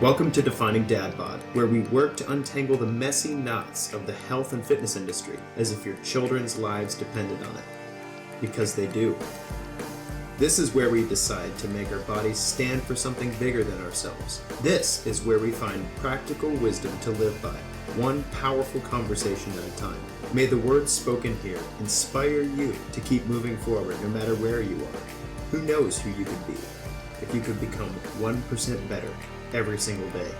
Welcome to Defining Dad Bod, where we work to untangle the messy knots of the health and fitness industry as if your children's lives depended on it. Because they do. This is where we decide to make our bodies stand for something bigger than ourselves. This is where we find practical wisdom to live by, one powerful conversation at a time. May the words spoken here inspire you to keep moving forward no matter where you are. Who knows who you could be if you could become 1% better every single day.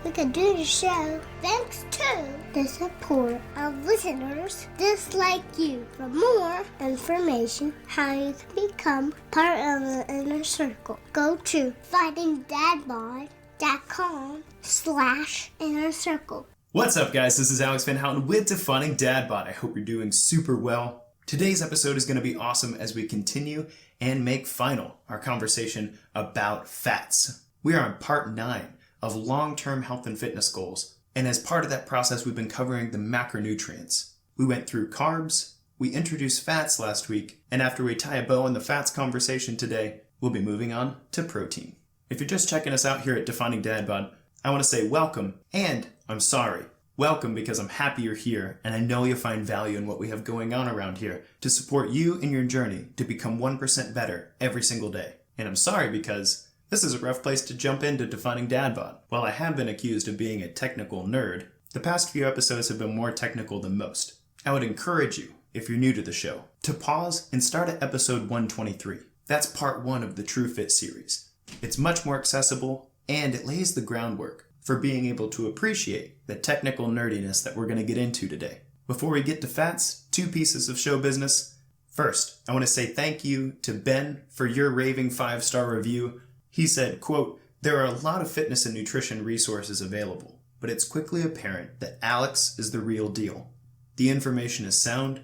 We can do the show thanks to the support of listeners just like you. For more information how you can become part of the inner circle, go to findingdadbod.com/inner circle. What's up, guys? This is Alex Van Houten with Defining Dad Bod. I hope you're doing super well. Today's episode is going to be awesome as we continue and make final our conversation about fats. We are on part 9 of long-term health and fitness goals, and as part of that process we've been covering the macronutrients. We went through carbs, we introduced fats last week, and after we tie a bow on the fats conversation today, we'll be moving on to protein. If you're just checking us out here at Defining Dad Bod, I want to say welcome, and I'm sorry. Welcome because I'm happy you're here, and I know you'll find value in what we have going on around here to support you in your journey to become 1% better every single day. And I'm sorry because this is a rough place to jump into Defining Dad Bod. While I have been accused of being a technical nerd, the past few episodes have been more technical than most. I would encourage you, if you're new to the show, to pause and start at episode 123. That's part 1 of the TRUFIT series. It's much more accessible, and it lays the groundwork for being able to appreciate the technical nerdiness that we're going to get into today. Before we get to fats, 2 pieces of show business. First, I want to say thank you to Ben for your raving 5-star review. He said, quote, "There are a lot of fitness and nutrition resources available, but it's quickly apparent that Alex is the real deal. The information is sound,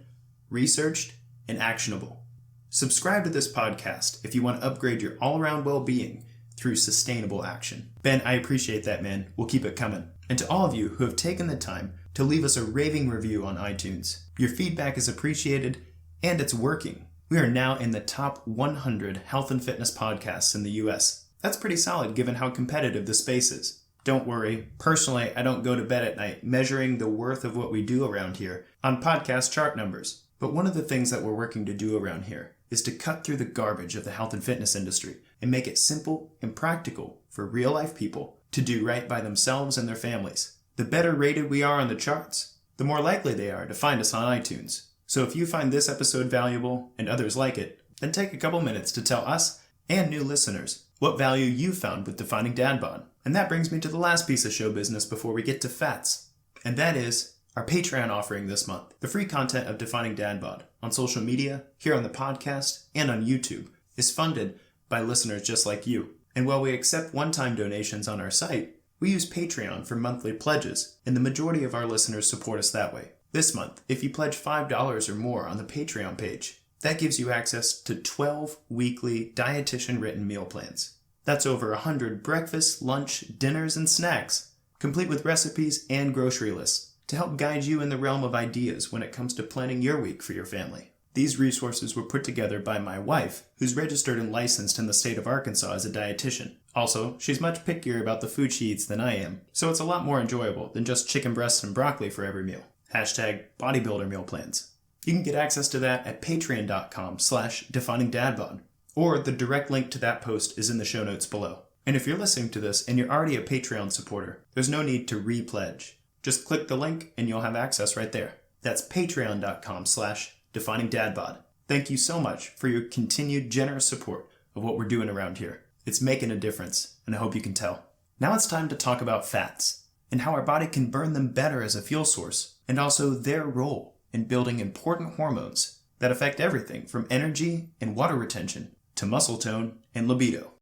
researched, and actionable. Subscribe to this podcast if you want to upgrade your all-around well-being through sustainable action." Ben, I appreciate that, man. We'll keep it coming. And to all of you who have taken the time to leave us a raving review on iTunes, your feedback is appreciated and it's working. We are now in the top 100 health and fitness podcasts in the US. That's pretty solid given how competitive the space is. Don't worry, personally, I don't go to bed at night measuring the worth of what we do around here on podcast chart numbers. But one of the things that we're working to do around here is to cut through the garbage of the health and fitness industry and make it simple and practical for real-life people to do right by themselves and their families. The better rated we are on the charts, the more likely they are to find us on iTunes. So if you find this episode valuable and others like it, then take a couple minutes to tell us and new listeners what value you found with Defining Dad Bod. And that brings me to the last piece of show business before we get to fats, and that is our Patreon offering this month. The free content of Defining Dad Bod on social media, here on the podcast, and on YouTube is funded by listeners just like you. And while we accept one-time donations on our site, we use Patreon for monthly pledges, and the majority of our listeners support us that way. This month, if you pledge $5 or more on the Patreon page, that gives you access to 12 weekly dietitian-written meal plans. That's over 100 breakfast, lunch, dinners, and snacks, complete with recipes and grocery lists, to help guide you in the realm of ideas when it comes to planning your week for your family. These resources were put together by my wife, who's registered and licensed in the state of Arkansas as a dietitian. Also, she's much pickier about the food she eats than I am, so it's a lot more enjoyable than just chicken breasts and broccoli for every meal. Hashtag bodybuilder meal plans. You can get access to that at patreon.com/definingdadbod, or the direct link to that post is in the show notes below. And if you're listening to this and you're already a Patreon supporter, there's no need to re-pledge. Just click the link and you'll have access right there. That's patreon.com/definingdadbod. Thank you so much for your continued generous support of what we're doing around here. It's making a difference, and I hope you can tell. Now it's time to talk about fats, and how our body can burn them better as a fuel source, and also their role in building important hormones that affect everything from energy and water retention to muscle tone and libido.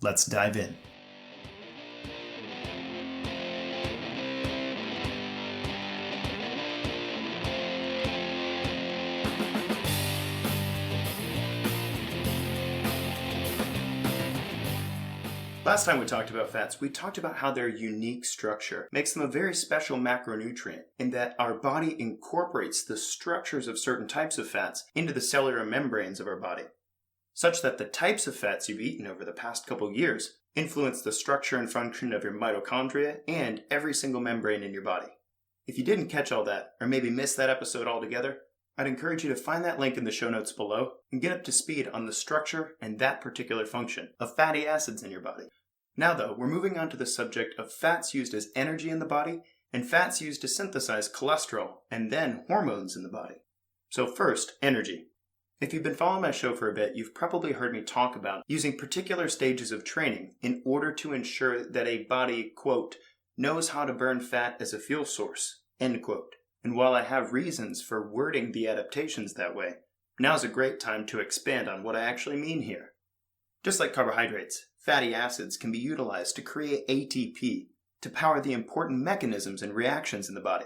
Let's dive in. Last time we talked about fats, we talked about how their unique structure makes them a very special macronutrient in that our body incorporates the structures of certain types of fats into the cellular membranes of our body. such that the types of fats you've eaten over the past couple years influence the structure and function of your mitochondria and every single membrane in your body. If you didn't catch all that, or maybe missed that episode altogether, I'd encourage you to find that link in the show notes below and get up to speed on the structure and that particular function of fatty acids in your body. Now though, we're moving on to the subject of fats used as energy in the body and fats used to synthesize cholesterol and then hormones in the body. So first, energy. If you've been following my show for a bit, you've probably heard me talk about using particular stages of training in order to ensure that a body, quote, knows how to burn fat as a fuel source, end quote. And while I have reasons for wording the adaptations that way, now's a great time to expand on what I actually mean here. Just like carbohydrates, fatty acids can be utilized to create ATP to power the important mechanisms and reactions in the body.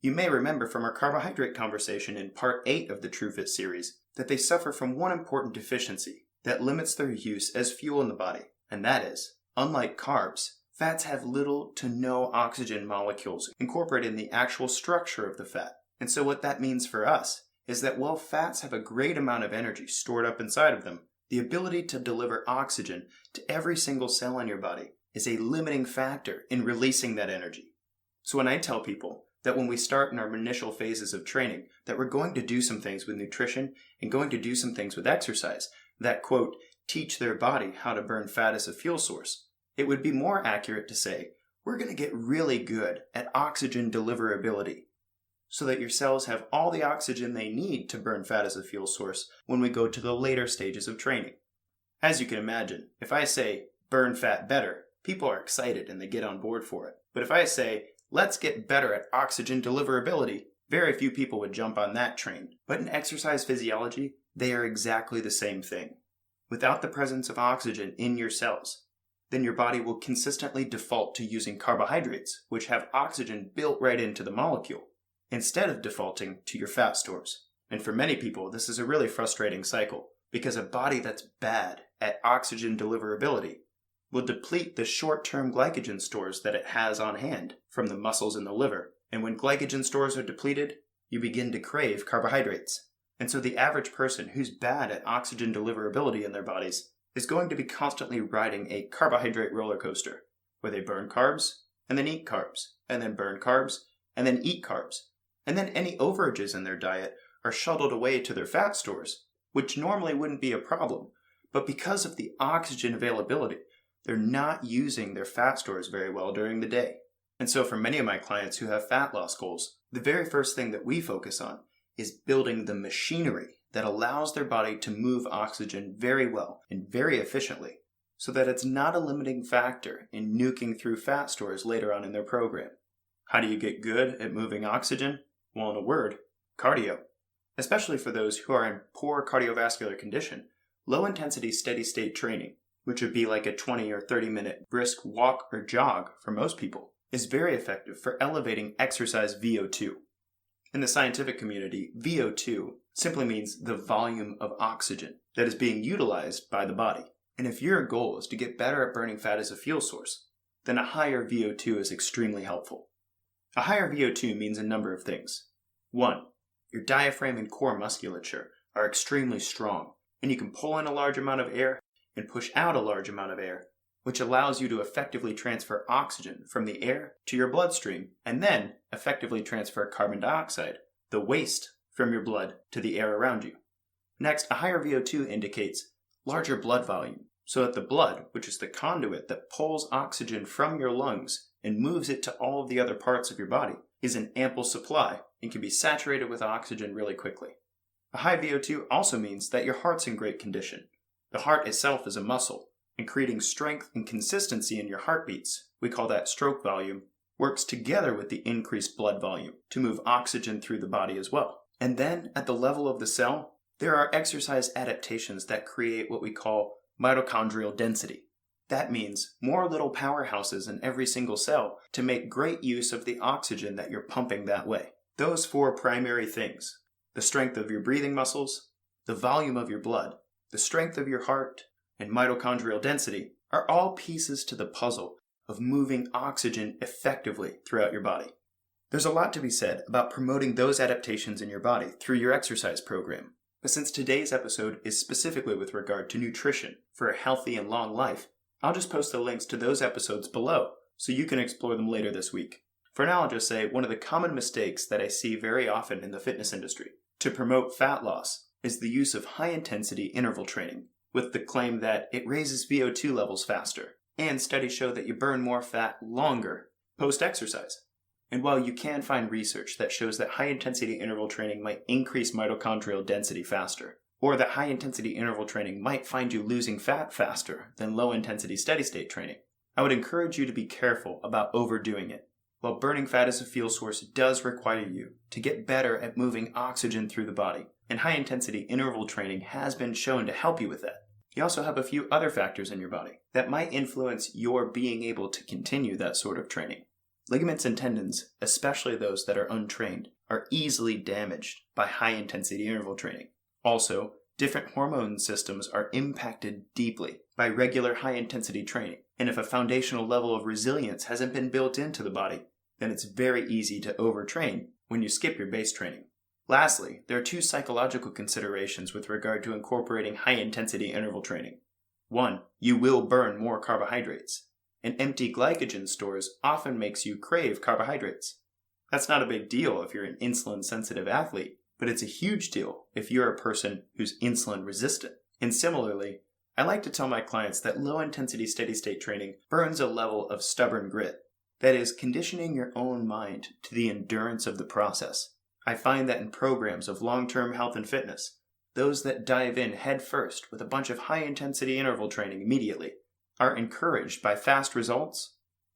You may remember from our carbohydrate conversation in Part 8 of the TRUFIT series that they suffer from one important deficiency that limits their use as fuel in the body, and that is, unlike carbs, fats have little to no oxygen molecules incorporated in the actual structure of the fat. And so what that means for us is that while fats have a great amount of energy stored up inside of them, the ability to deliver oxygen to every single cell in your body is a limiting factor in releasing that energy. So when I tell people that when we start in our initial phases of training, that we're going to do some things with nutrition and going to do some things with exercise that, quote, teach their body how to burn fat as a fuel source, it would be more accurate to say, we're going to get really good at oxygen deliverability so that your cells have all the oxygen they need to burn fat as a fuel source when we go to the later stages of training. As you can imagine, if I say, burn fat better, people are excited and they get on board for it. But if I say, let's get better at oxygen deliverability, very few people would jump on that train. But in exercise physiology, they are exactly the same thing. Without the presence of oxygen in your cells, then your body will consistently default to using carbohydrates, which have oxygen built right into the molecule, instead of defaulting to your fat stores. And for many people, this is a really frustrating cycle, because a body that's bad at oxygen deliverability will deplete the short-term glycogen stores that it has on hand from the muscles in the liver. And when glycogen stores are depleted, you begin to crave carbohydrates. And so the average person who's bad at oxygen deliverability in their bodies is going to be constantly riding a carbohydrate roller coaster, where they burn carbs, and then eat carbs, and then burn carbs, and then eat carbs. And then any overages in their diet are shuttled away to their fat stores, which normally wouldn't be a problem. But because of the oxygen availability, they're not using their fat stores very well during the day. And so for many of my clients who have fat loss goals, the very first thing that we focus on is building the machinery that allows their body to move oxygen very well and very efficiently, so that it's not a limiting factor in nuking through fat stores later on in their program. How do you get good at moving oxygen? Well, in a word, cardio. Especially for those who are in poor cardiovascular condition, low-intensity steady-state training, which would be like a 20 or 30-minute brisk walk or jog for most people, is very effective for elevating exercise VO2. In the scientific community, VO2 simply means the volume of oxygen that is being utilized by the body. And if your goal is to get better at burning fat as a fuel source, then a higher VO2 is extremely helpful. A higher VO2 means a number of things. 1. Your diaphragm and core musculature are extremely strong, and you can pull in a large amount of air and push out a large amount of air, which allows you to effectively transfer oxygen from the air to your bloodstream, and then effectively transfer carbon dioxide, the waste, from your blood to the air around you. Next, a higher VO2 indicates larger blood volume, so that the blood, which is the conduit that pulls oxygen from your lungs and moves it to all of the other parts of your body, is in ample supply and can be saturated with oxygen really quickly. A high VO2 also means that your heart's in great condition. The heart itself is a muscle, and creating strength and consistency in your heartbeats, we call that stroke volume, works together with the increased blood volume to move oxygen through the body as well. And then, at the level of the cell, there are exercise adaptations that create what we call mitochondrial density. That means more little powerhouses in every single cell to make great use of the oxygen that you're pumping that way. Those 4 primary things, the strength of your breathing muscles, the volume of your blood, the strength of your heart, and mitochondrial density, are all pieces to the puzzle of moving oxygen effectively throughout your body. There's a lot to be said about promoting those adaptations in your body through your exercise program. But since today's episode is specifically with regard to nutrition for a healthy and long life, I'll just post the links to those episodes below so you can explore them later this week. For now, I'll just say one of the common mistakes that I see very often in the fitness industry to promote fat loss is the use of high-intensity interval training, with the claim that it raises VO2 levels faster, and studies show that you burn more fat longer post-exercise. And while you can find research that shows that high-intensity interval training might increase mitochondrial density faster, or that high-intensity interval training might find you losing fat faster than low-intensity steady-state training, I would encourage you to be careful about overdoing it. While burning fat as a fuel source does require you to get better at moving oxygen through the body, and high-intensity interval training has been shown to help you with that, you also have a few other factors in your body that might influence your being able to continue that sort of training. Ligaments and tendons, especially those that are untrained, are easily damaged by high-intensity interval training. Also, different hormone systems are impacted deeply by regular high-intensity training, and if a foundational level of resilience hasn't been built into the body, then it's very easy to overtrain when you skip your base training. Lastly, there are two psychological considerations with regard to incorporating high-intensity interval training. One, you will burn more carbohydrates, and empty glycogen stores often makes you crave carbohydrates. That's not a big deal if you're an insulin-sensitive athlete, but it's a huge deal if you're a person who's insulin resistant. And similarly, I like to tell my clients that low-intensity steady-state training burns a level of stubborn grit. That is, conditioning your own mind to the endurance of the process. I find that in programs of long-term health and fitness, those that dive in head first with a bunch of high-intensity interval training immediately are encouraged by fast results,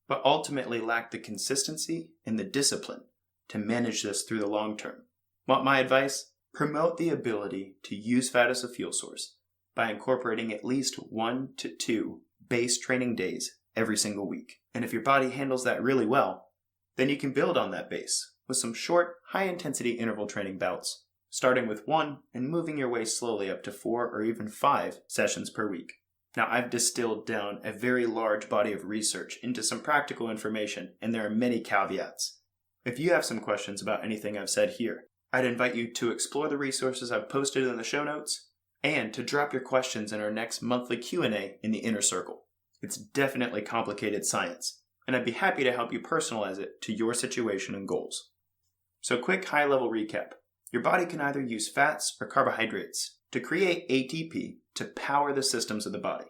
but ultimately lack the consistency and the discipline to manage this through the long term. Want my advice? Promote the ability to use fat as a fuel source by incorporating at least 1 to 2 base training days every single week. And if your body handles that really well, then you can build on that base with some short, high-intensity interval training bouts, starting with 1 and moving your way slowly up to 4 or even 5 sessions per week. Now, I've distilled down a very large body of research into some practical information, and there are many caveats. If you have some questions about anything I've said here, I'd invite you to explore the resources I've posted in the show notes, and to drop your questions in our next monthly Q&A in the Inner Circle. It's definitely complicated science, and I'd be happy to help you personalize it to your situation and goals. So quick high-level recap. Your body can either use fats or carbohydrates to create ATP to power the systems of the body.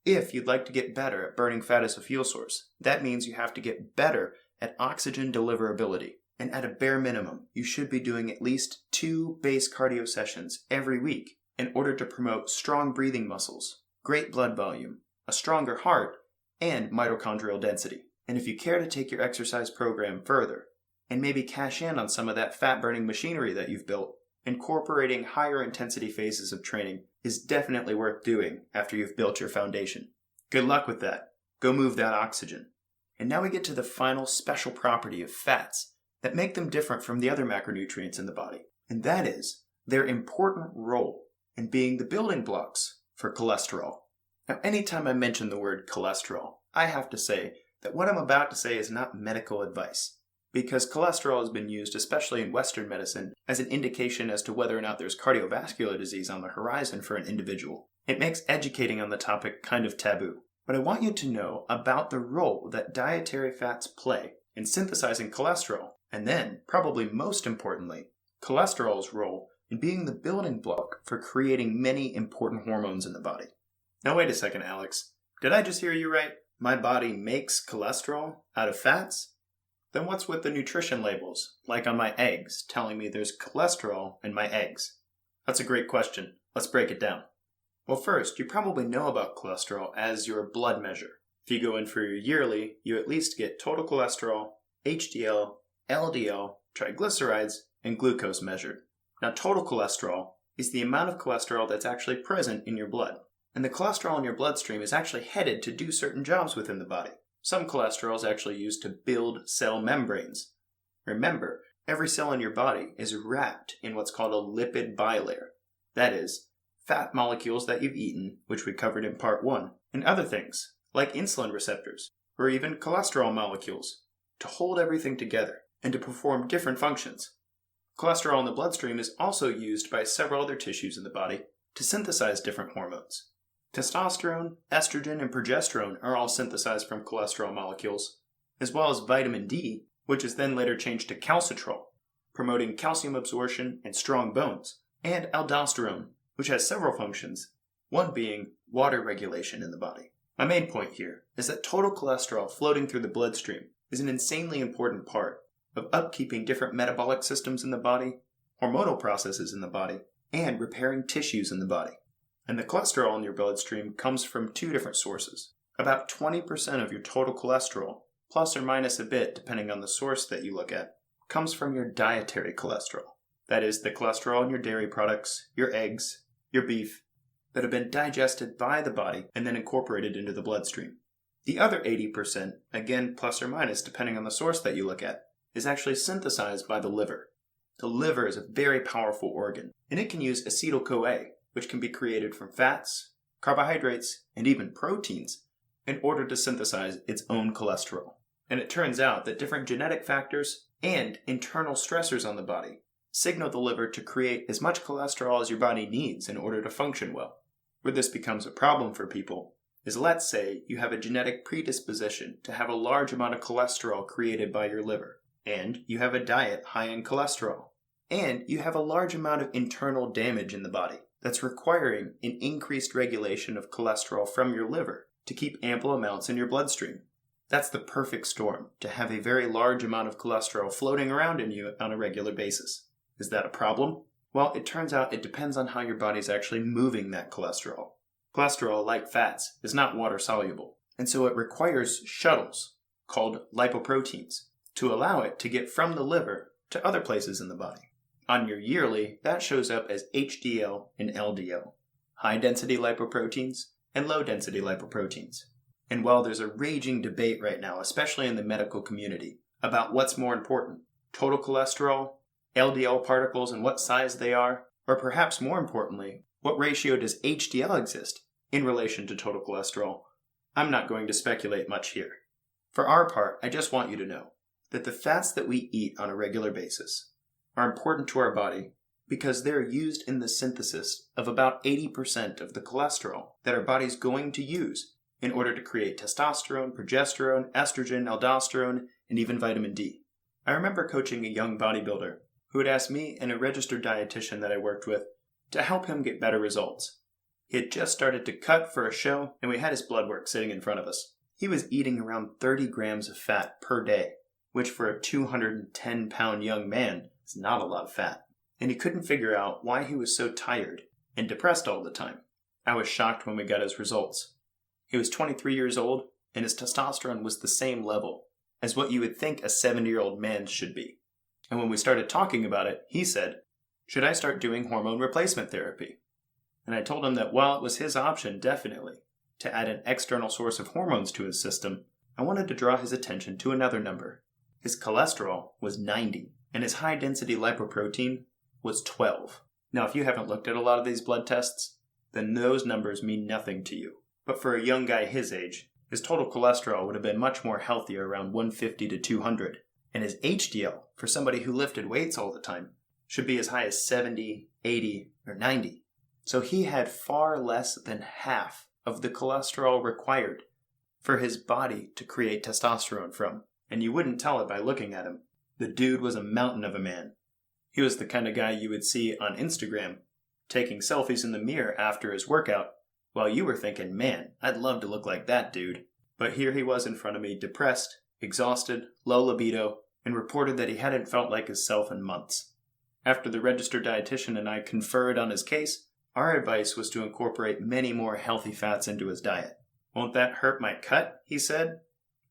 If you'd like to get better at burning fat as a fuel source, that means you have to get better at oxygen deliverability. And at a bare minimum, you should be doing at least 2 base cardio sessions every week in order to promote strong breathing muscles, great blood volume, a stronger heart, and mitochondrial density. And if you care to take your exercise program further, and maybe cash in on some of that fat-burning machinery that you've built, incorporating higher intensity phases of training is definitely worth doing after you've built your foundation. Good luck with that. Go move that oxygen. And now we get to the final special property of fats that make them different from the other macronutrients in the body, and that is their important role in being the building blocks for cholesterol. Now, anytime I mention the word cholesterol, I have to say that what I'm about to say is not medical advice, because cholesterol has been used, especially in Western medicine, as an indication as to whether or not there's cardiovascular disease on the horizon for an individual. It makes educating on the topic kind of taboo. But I want you to know about the role that dietary fats play in synthesizing cholesterol, and then, probably most importantly, cholesterol's role in being the building block for creating many important hormones in the body. Now wait a second, Alex. Did I just hear you right? My body makes cholesterol out of fats? Then what's with the nutrition labels, like on my eggs, telling me there's cholesterol in my eggs? That's a great question. Let's break it down. Well, first, you probably know about cholesterol as your blood measure. If you go in for your yearly, you at least get total cholesterol, HDL, LDL, triglycerides, and glucose measured. Now, total cholesterol is the amount of cholesterol that's actually present in your blood. And the cholesterol in your bloodstream is actually headed to do certain jobs within the body. Some cholesterol is actually used to build cell membranes. Remember, every cell in your body is wrapped in what's called a lipid bilayer. That is, fat molecules that you've eaten, which we covered in part 1, and other things, like insulin receptors, or even cholesterol molecules, to hold everything together and to perform different functions. Cholesterol in the bloodstream is also used by several other tissues in the body to synthesize different hormones. Testosterone, estrogen, and progesterone are all synthesized from cholesterol molecules, as well as vitamin D, which is then later changed to calcitrol, promoting calcium absorption and strong bones, and aldosterone, which has several functions, one being water regulation in the body. My main point here is that total cholesterol floating through the bloodstream is an insanely important part of upkeeping different metabolic systems in the body, hormonal processes in the body, and repairing tissues in the body. And the cholesterol in your bloodstream comes from two different sources. About 20% of your total cholesterol, plus or minus a bit depending on the source that you look at, comes from your dietary cholesterol. That is, the cholesterol in your dairy products, your eggs, your beef, that have been digested by the body and then incorporated into the bloodstream. The other 80%, again plus or minus depending on the source that you look at, is actually synthesized by the liver. The liver is a very powerful organ, and it can use acetyl-CoA, which can be created from fats, carbohydrates, and even proteins, in order to synthesize its own cholesterol. And it turns out that different genetic factors and internal stressors on the body signal the liver to create as much cholesterol as your body needs in order to function well. Where this becomes a problem for people is, let's say you have a genetic predisposition to have a large amount of cholesterol created by your liver, and you have a diet high in cholesterol, and you have a large amount of internal damage in the body that's requiring an increased regulation of cholesterol from your liver to keep ample amounts in your bloodstream. That's the perfect storm to have a very large amount of cholesterol floating around in you on a regular basis. Is that a problem? Well, it turns out it depends on how your body's actually moving that cholesterol. Cholesterol, like fats, is not water soluble, and so it requires shuttles, called lipoproteins, to allow it to get from the liver to other places in the body. On your yearly, that shows up as HDL and LDL, high-density lipoproteins and low-density lipoproteins. And while there's a raging debate right now, especially in the medical community, about what's more important, total cholesterol, LDL particles and what size they are, or perhaps more importantly, what ratio does HDL exist in relation to total cholesterol, I'm not going to speculate much here. For our part, I just want you to know that the fats that we eat on a regular basis are important to our body because they're used in the synthesis of about 80% of the cholesterol that our body's going to use in order to create testosterone, progesterone, estrogen, aldosterone, and even vitamin D. I remember coaching a young bodybuilder who had asked me and a registered dietitian that I worked with to help him get better results. He had just started to cut for a show, and we had his blood work sitting in front of us. He was eating around 30 grams of fat per day, which for a 210-pound young man is not a lot of fat. And he couldn't figure out why he was so tired and depressed all the time. I was shocked when we got his results. He was 23 years old, and his testosterone was the same level as what you would think a 70-year-old man should be. And when we started talking about it, he said, "Should I start doing hormone replacement therapy?" And I told him that while it was his option, definitely, to add an external source of hormones to his system, I wanted to draw his attention to another number. His cholesterol was 90, and his high-density lipoprotein was 12. Now, if you haven't looked at a lot of these blood tests, then those numbers mean nothing to you. But for a young guy his age, his total cholesterol would have been much more healthier, around 150 to 200. And his HDL, for somebody who lifted weights all the time, should be as high as 70, 80, or 90. So he had far less than half of the cholesterol required for his body to create testosterone from. And you wouldn't tell it by looking at him. The dude was a mountain of a man. He was the kind of guy you would see on Instagram, taking selfies in the mirror after his workout, while you were thinking, man, I'd love to look like that dude. But here he was in front of me, depressed, exhausted, low libido, and reported that he hadn't felt like himself in months. After the registered dietitian and I conferred on his case, our advice was to incorporate many more healthy fats into his diet. "Won't that hurt my cut?" he said.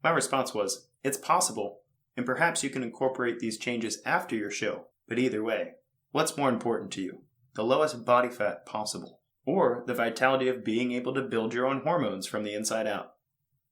My response was, "It's possible, and perhaps you can incorporate these changes after your show, but either way, what's more important to you? The lowest body fat possible, or the vitality of being able to build your own hormones from the inside out?"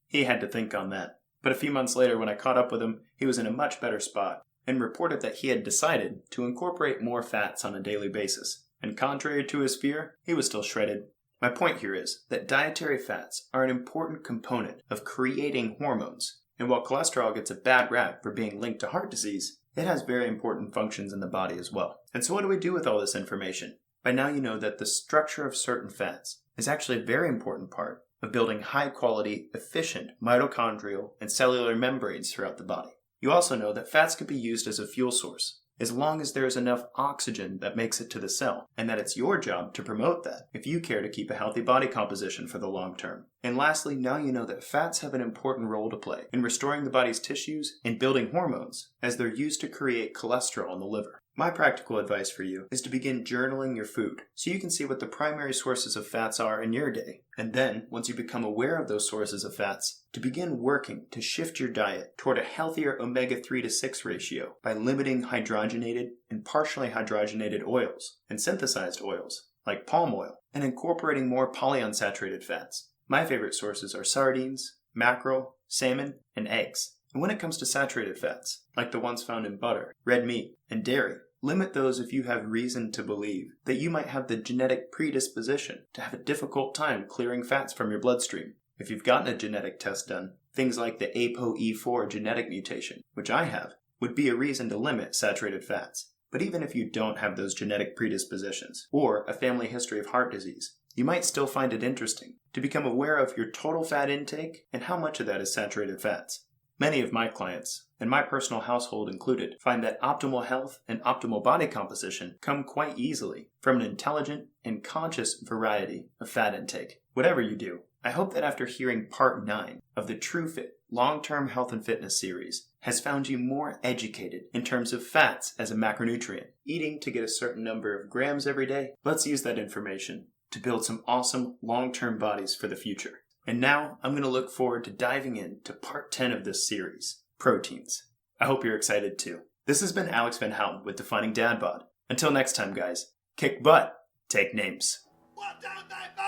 He had to think on that. But a few months later, when I caught up with him, he was in a much better spot and reported that he had decided to incorporate more fats on a daily basis. And contrary to his fear, he was still shredded. My point here is that dietary fats are an important component of creating hormones. And while cholesterol gets a bad rap for being linked to heart disease, it has very important functions in the body as well. And so what do we do with all this information? By now you know that the structure of certain fats is actually a very important part of building high-quality, efficient mitochondrial and cellular membranes throughout the body. You also know that fats can be used as a fuel source, as long as there is enough oxygen that makes it to the cell, and that it's your job to promote that if you care to keep a healthy body composition for the long term. And lastly, now you know that fats have an important role to play in restoring the body's tissues and building hormones, as they're used to create cholesterol in the liver. My practical advice for you is to begin journaling your food so you can see what the primary sources of fats are in your day. And then, once you become aware of those sources of fats, to begin working to shift your diet toward a healthier omega-3 to 6 ratio by limiting hydrogenated and partially hydrogenated oils and synthesized oils like palm oil, and incorporating more polyunsaturated fats. My favorite sources are sardines, mackerel, salmon, and eggs. And when it comes to saturated fats, like the ones found in butter, red meat, and dairy, limit those if you have reason to believe that you might have the genetic predisposition to have a difficult time clearing fats from your bloodstream. If you've gotten a genetic test done, things like the ApoE4 genetic mutation, which I have, would be a reason to limit saturated fats. But even if you don't have those genetic predispositions, or a family history of heart disease, you might still find it interesting to become aware of your total fat intake and how much of that is saturated fats. Many of my clients, and my personal household included, find that optimal health and optimal body composition come quite easily from an intelligent and conscious variety of fat intake. Whatever you do, I hope that after hearing part 9 of the TRUFIT Long-Term Health and Fitness series has found you more educated in terms of fats as a macronutrient. Eating to get a certain number of grams every day, let's use that information to build some awesome long-term bodies for the future. And now, I'm going to look forward to diving into part 10 of this series, proteins. I hope you're excited too. This has been Alex Van Houten with Defining Dad Bod. Until next time, guys, kick butt, take names. 1, 2, 3, 4.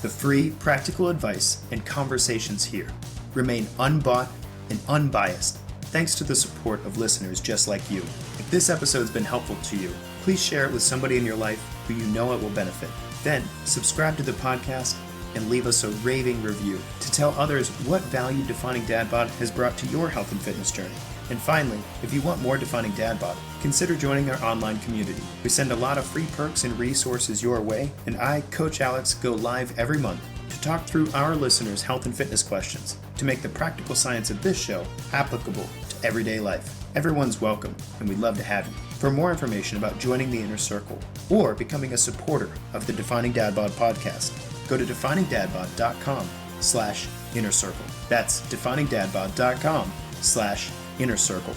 The free, practical advice and conversations here remain unbought and unbiased, thanks to the support of listeners just like you. If this episode's been helpful to you, please share it with somebody in your life who you know it will benefit. Then, subscribe to the podcast and leave us a raving review to tell others what value Defining Dad Bod has brought to your health and fitness journey. And finally, if you want more Defining Dad Bod, consider joining our online community. We send a lot of free perks and resources your way, and I, Coach Alex, go live every month to talk through our listeners' health and fitness questions to make the practical science of this show applicable to everyday life. Everyone's welcome, and we'd love to have you. For more information about joining the Inner Circle or becoming a supporter of the Defining Dad Bod podcast, go to definingdadbod.com/inner circle. That's definingdadbod.com/inner circle.